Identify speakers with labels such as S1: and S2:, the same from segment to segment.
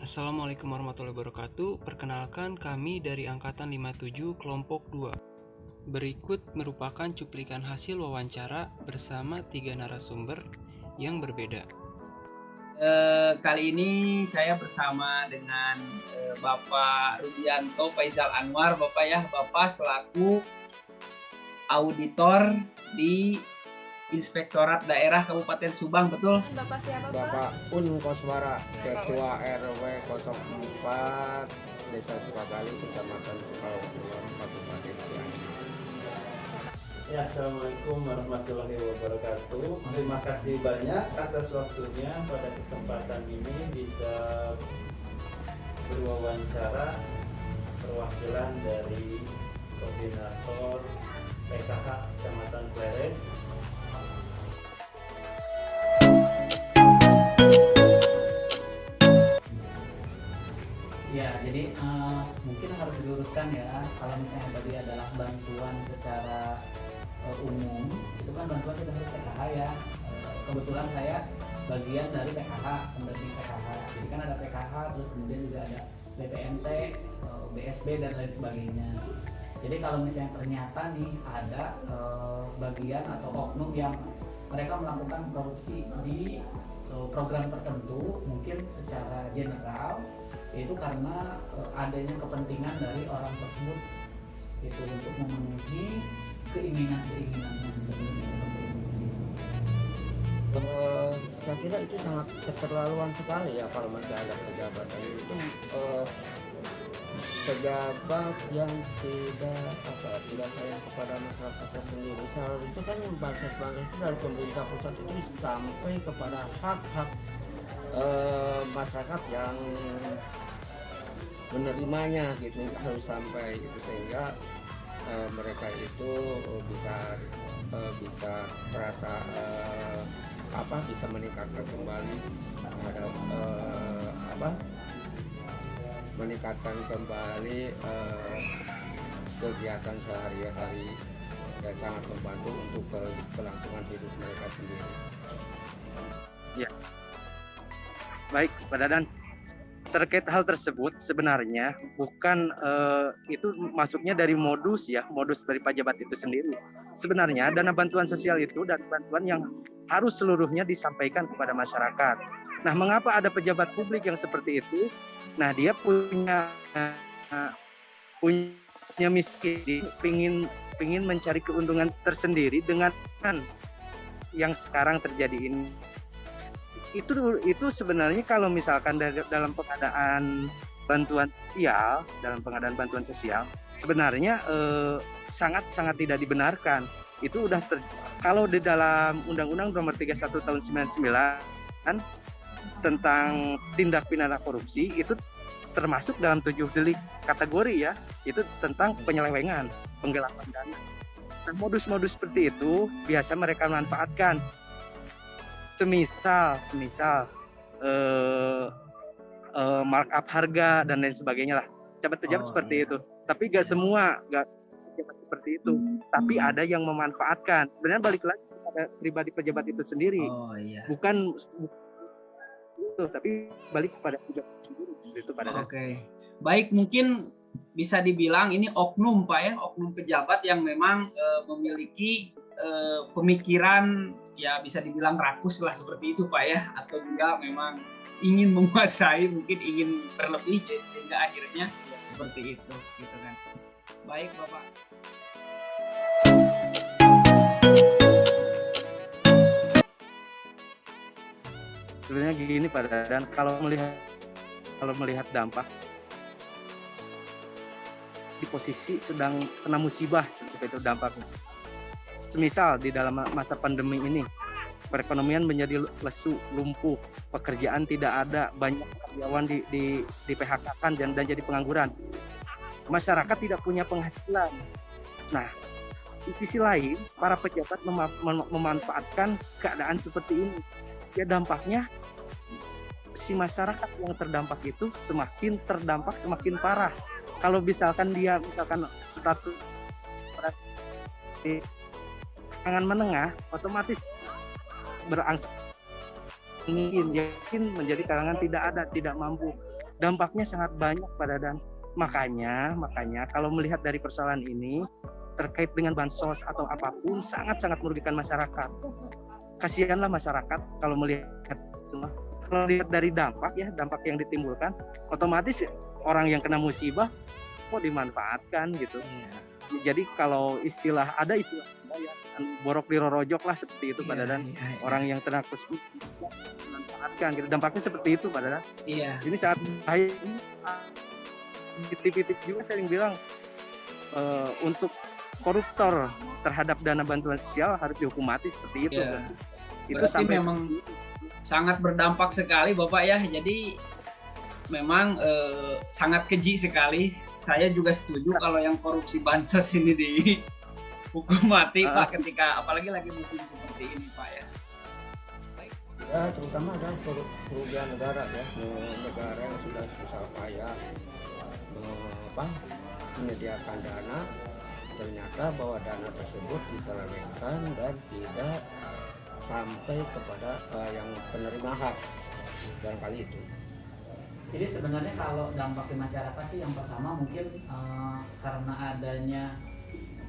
S1: Assalamualaikum warahmatullahi wabarakatuh. Perkenalkan, kami dari Angkatan 57 Kelompok 2. Berikut merupakan cuplikan hasil wawancara bersama 3 narasumber yang berbeda.
S2: Kali ini saya bersama dengan Bapak Rudianto Faisal Anwar, Bapak selaku auditor di Inspektorat Daerah Kabupaten Subang, betul?
S3: Bapak siapa, Pak?
S4: Bapak Un Koswara, Ketua RW 04 Desa Sukagali, Kecamatan Sukaluar, Kabupaten Cianjur.
S5: Ya, Assalamualaikum warahmatullahi wabarakatuh. Terima kasih banyak atas waktunya pada kesempatan ini bisa berwawancara perwakilan dari Koordinator PKH Kecamatan Pleret.
S6: Ya, jadi mungkin harus diluruskan ya, kalau misalnya tadi adalah bantuan secara umum, itu kan bantuan kita harus PKH ya. Kebetulan saya bagian dari PKH, pendamping PKH. Jadi kan ada PKH, terus kemudian juga ada BPNT, BSB dan lain sebagainya. Jadi kalau misalnya ternyata nih ada bagian atau oknum yang mereka melakukan korupsi di program tertentu, mungkin secara general, yaitu karena adanya kepentingan dari orang tersebut itu untuk memenuhi keinginan-keinginannya.
S4: Saya kira itu sangat keterlaluan sekali ya kalau masih ada pejabat itu pejabat yang tidak sayang kepada masyarakat sendiri. Seharusnya itu kan bansos itu dari pemerintah pusat itu sampai kepada hak-hak masyarakat yang menerimanya gitu, harus sampai gitu sehingga mereka itu bisa terasa bisa meningkatkan kembali terhadap meningkatkan kembali kegiatan sehari-hari dan sangat membantu untuk kelangsungan hidup mereka sendiri.
S7: Ya, baik Pak Dadan. Terkait hal tersebut sebenarnya bukan itu masuknya dari modus dari pejabat itu sendiri. Sebenarnya dana bantuan sosial itu dan bantuan yang harus seluruhnya disampaikan kepada masyarakat. Nah, mengapa ada pejabat publik yang seperti itu? Nah, dia punya misi, pingin mencari keuntungan tersendiri dengan yang sekarang terjadi ini. Itu sebenarnya kalau misalkan dalam pengadaan bantuan sosial sebenarnya sangat tidak dibenarkan. Itu udah kalau di dalam Undang-Undang Nomor 31 Tahun 99 tentang tindak pidana korupsi itu termasuk dalam 7 delik kategori ya, itu tentang penyelewengan, penggelapan dana. Nah, modus-modus seperti itu biasa mereka manfaatkan. Semisal markup harga dan lain sebagainya lah, pejabat seperti itu. Tapi gak semua seperti itu, tapi ada yang memanfaatkan. Sebenarnya balik lagi kepada pribadi pejabat itu sendiri, bukan itu, tapi balik kepada pejabat sendiri itu pada.
S2: Oke. Baik, mungkin bisa dibilang ini oknum Pak ya, oknum pejabat yang memang memiliki pemikiran ya bisa dibilang rakus lah seperti itu Pak ya, atau juga memang ingin menguasai, mungkin ingin berlebih sehingga akhirnya seperti itu gitu kan. Baik Bapak.
S7: Sebenarnya gini Pak Dan, kalau melihat dampak di posisi sedang kena musibah seperti itu dampaknya. Semisal di dalam masa pandemi ini perekonomian menjadi lesu, lumpuh, pekerjaan tidak ada, banyak karyawan di PHK-kan dan jadi pengangguran. Masyarakat tidak punya penghasilan. Nah, di sisi lain para pejabat memanfaatkan keadaan seperti ini. Ya, dampaknya si masyarakat yang terdampak itu semakin parah. Kalau misalkan dia status di kalangan menengah, otomatis berangsur yakin menjadi kalangan tidak ada, tidak mampu. Dampaknya sangat banyak pada dan makanya kalau melihat dari persoalan ini terkait dengan bansos atau apapun sangat merugikan masyarakat. Kasihanlah masyarakat kalau melihat dari dampak yang ditimbulkan, otomatis orang yang kena musibah kok dimanfaatkan gitu. Jadi kalau istilah ada itu ya, borok dirorojok lah seperti itu Pak Dadan. Orang yang kena musibah dimanfaatkan gitu. Dampaknya seperti itu Pak Dadan.
S2: Iya.
S7: Ini saat bahaya titik-titik juga saya bilang untuk koruptor terhadap dana bantuan sosial harus dihukum mati seperti itu.
S2: Ya.
S7: Itu
S2: Berarti
S7: sampai
S2: memang sangat berdampak sekali Bapak ya. Jadi memang sangat keji sekali. Saya juga setuju kalau yang korupsi bansos ini dihukum mati Pak, ketika apalagi lagi musim seperti ini Pak ya.
S4: Ya, terutama adalah kerugian negara ya, negara yang sudah susah payah menyediakan dana, ternyata bahwa dana tersebut diselewengkan dan tidak sampai kepada yang penerima hak dalam kali itu.
S6: Jadi sebenarnya kalau dampak di masyarakat sih yang pertama mungkin karena adanya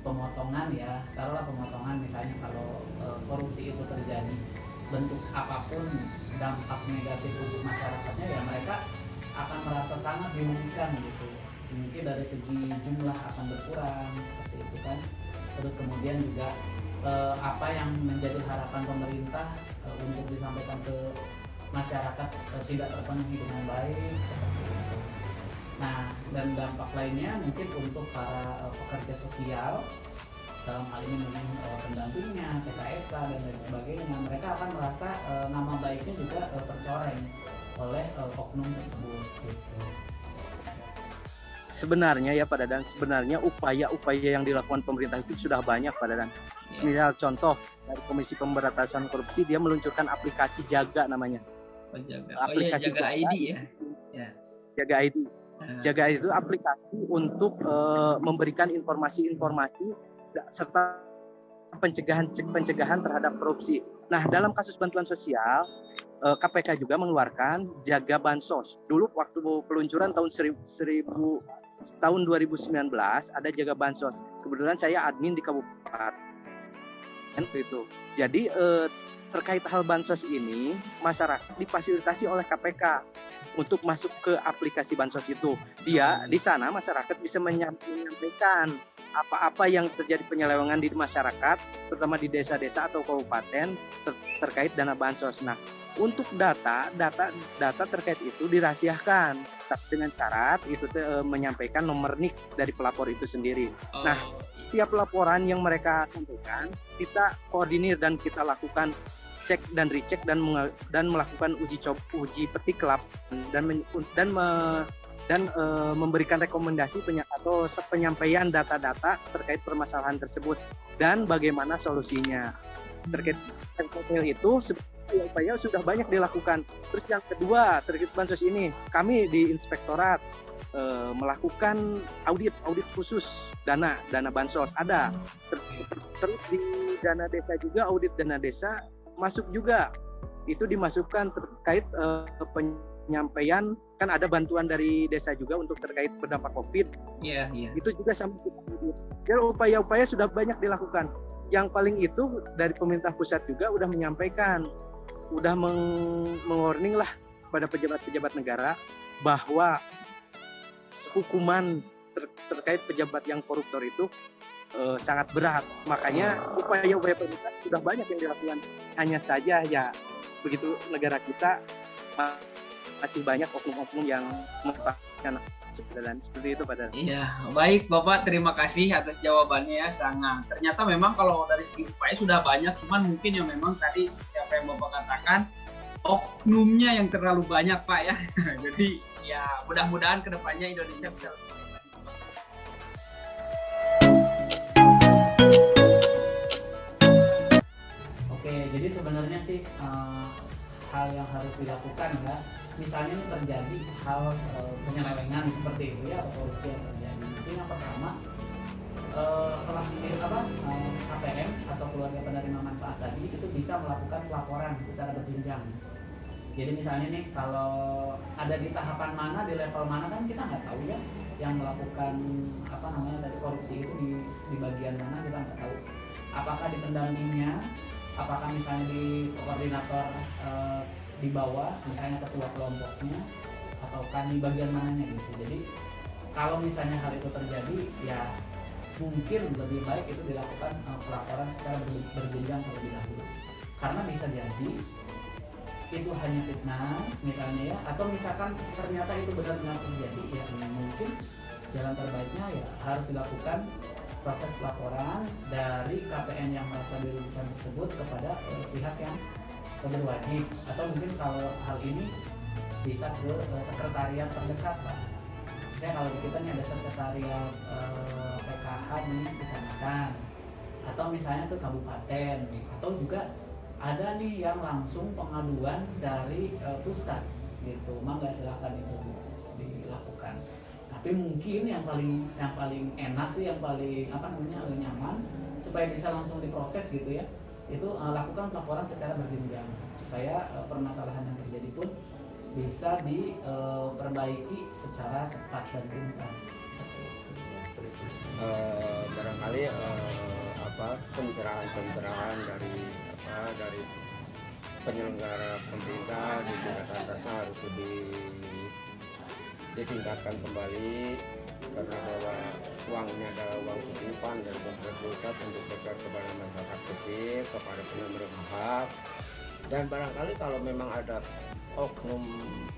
S6: pemotongan ya, taruhlah pemotongan misalnya kalau korupsi itu terjadi bentuk apapun dampak negatif untuk masyarakatnya ya mereka akan merasa sangat dirugikan gitu. Mungkin dari segi jumlah akan berkurang seperti itu kan. Terus kemudian juga apa yang menjadi harapan pemerintah untuk disampaikan ke masyarakat tidak terpenuhi dengan baik seperti itu. Nah, dan dampak lainnya mungkin untuk para pekerja sosial dalam hal ini mungkin pendampingnya, PKSK dan lain sebagainya, mereka akan merasa nama baiknya juga tercoreng oleh oknum tersebut gitu.
S7: Sebenarnya ya Pak Dadan, sebenarnya upaya-upaya yang dilakukan pemerintah itu sudah banyak Pak Dadan. Misal contoh dari Komisi Pemberantasan Korupsi, dia meluncurkan aplikasi Jaga namanya. Aplikasi
S2: Jaga ID ya.
S7: Jaga ID. Jaga ID itu aplikasi untuk memberikan informasi-informasi serta pencegahan terhadap korupsi. Nah, dalam kasus bantuan sosial, KPK juga mengeluarkan Jaga Bansos. Dulu waktu peluncuran tahun 2019 ada Jaga Bansos. Kebetulan saya admin di kabupaten itu. Jadi terkait hal bansos ini, masyarakat difasilitasi oleh KPK untuk masuk ke aplikasi bansos itu. Dia di sana masyarakat bisa menyampaikan apa-apa yang terjadi penyelewengan di masyarakat, terutama di desa-desa atau kabupaten terkait dana bansos. Nah, untuk data terkait itu dirahasiakan dengan syarat itu menyampaikan nomor NIK dari pelapor itu sendiri. Nah, setiap laporan yang mereka sampaikan kita koordinir dan kita lakukan cek dan recheck dan melakukan uji petik dan memberikan rekomendasi atau penyampaian data-data terkait permasalahan tersebut dan bagaimana solusinya. Terkait itu upaya sudah banyak dilakukan. Terus yang kedua terkait bansos ini, kami di inspektorat melakukan audit khusus dana bansos ada. Terus di dana desa juga audit dana desa masuk juga. Itu dimasukkan terkait penyampaian, kan ada bantuan dari desa juga untuk terkait berdampak COVID.
S2: Iya.
S7: Itu juga sama kita. Jadi upaya-upaya sudah banyak dilakukan. Yang paling itu dari pemerintah pusat juga udah menyampaikan, udah meng-warning lah pada pejabat-pejabat negara bahwa hukuman terkait pejabat yang koruptor itu sangat berat. Makanya upaya-upaya pemerintah sudah banyak yang dilakukan. Hanya saja ya begitu negara kita masih banyak oknum-oknum yang memanfaatkan dan seperti itu Pak.
S2: Iya, baik Bapak, terima kasih atas jawabannya ya, sangat. Ternyata memang kalau dari segi upaya sudah banyak, cuman mungkin yang memang tadi seperti apa yang Bapak katakan, oknumnya yang terlalu banyak Pak ya. Jadi ya mudah-mudahan kedepannya Indonesia bisa lebih baik.
S6: Oke, jadi sebenarnya sih hal yang harus dilakukan ya, misalnya ini terjadi hal penyelewengan seperti itu ya, atau korupsi yang terjadi. Mungkin yang pertama KPM atau keluarga penerima manfaat tadi itu bisa melakukan pelaporan secara berjenjang. Jadi misalnya nih kalau ada di tahapan mana, di level mana kan kita nggak tahu ya, yang melakukan apa namanya dari korupsi itu di bagian mana kita nggak tahu. Apakah di pendampingnya, apakah misalnya di koordinator di bawah, misalnya ketua kelompoknya, ataukah di bagian mananya gitu. Jadi kalau misalnya hal itu terjadi, ya mungkin lebih baik itu dilakukan pelaporan secara berjenjang terlebih dahulu, karena bisa jadi itu hanya fitnah misalnya ya, atau misalkan ternyata itu benar-benar terjadi, ya mungkin jalan terbaiknya ya harus dilakukan proses pelaporan dari KPN yang merasa dirugikan tersebut kepada pihak yang berwajib, atau mungkin kalau hal ini bisa ke sekretariat terdekat Pak. Misalnya kalau di kita nih ada sekretariat PKH nih kecamatan, atau misalnya ke kabupaten, atau juga ada nih yang langsung pengaduan dari pusat gitu. Mangga silahkan itu dilakukan. Tapi mungkin yang paling enak sih, yang paling apa namanya nyaman supaya bisa langsung diproses gitu ya, itu lakukan pelaporan secara berjenjang supaya permasalahan yang terjadi pun bisa diperbaiki secara cepat dan tuntas.
S4: Barangkali pencerahan dari penyelenggara pemerintah di tingkat atasnya harus lebih ditingkatkan kembali, karena bahwa uang ini adalah uang titipan dari pemerintah pusat untuk bergerak kepada masyarakat kecil, kepada penerima hak. Dan barangkali kalau memang ada oknum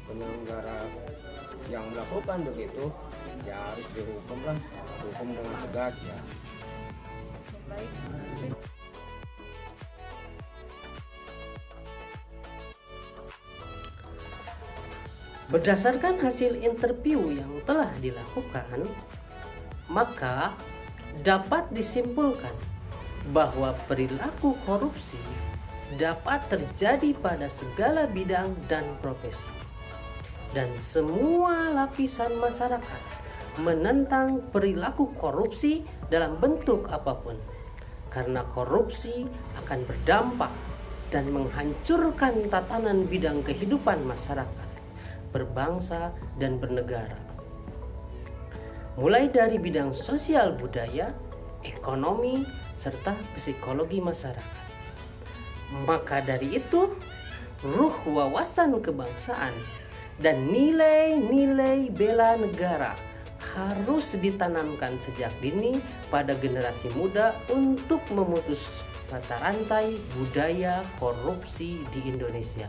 S4: penyelenggara yang melakukan begitu, ya harus dihukum lah, hukum dengan tegas ya.
S3: Berdasarkan hasil interview yang telah dilakukan, maka dapat disimpulkan bahwa perilaku korupsi dapat terjadi pada segala bidang dan profesi, dan semua lapisan masyarakat menentang perilaku korupsi dalam bentuk apapun, karena korupsi akan berdampak dan menghancurkan tatanan bidang kehidupan masyarakat, berbangsa dan bernegara, mulai dari bidang sosial budaya, ekonomi, serta psikologi masyarakat. Maka dari itu, ruh wawasan kebangsaan dan nilai-nilai bela negara harus ditanamkan sejak dini pada generasi muda untuk memutus mata rantai budaya korupsi di Indonesia.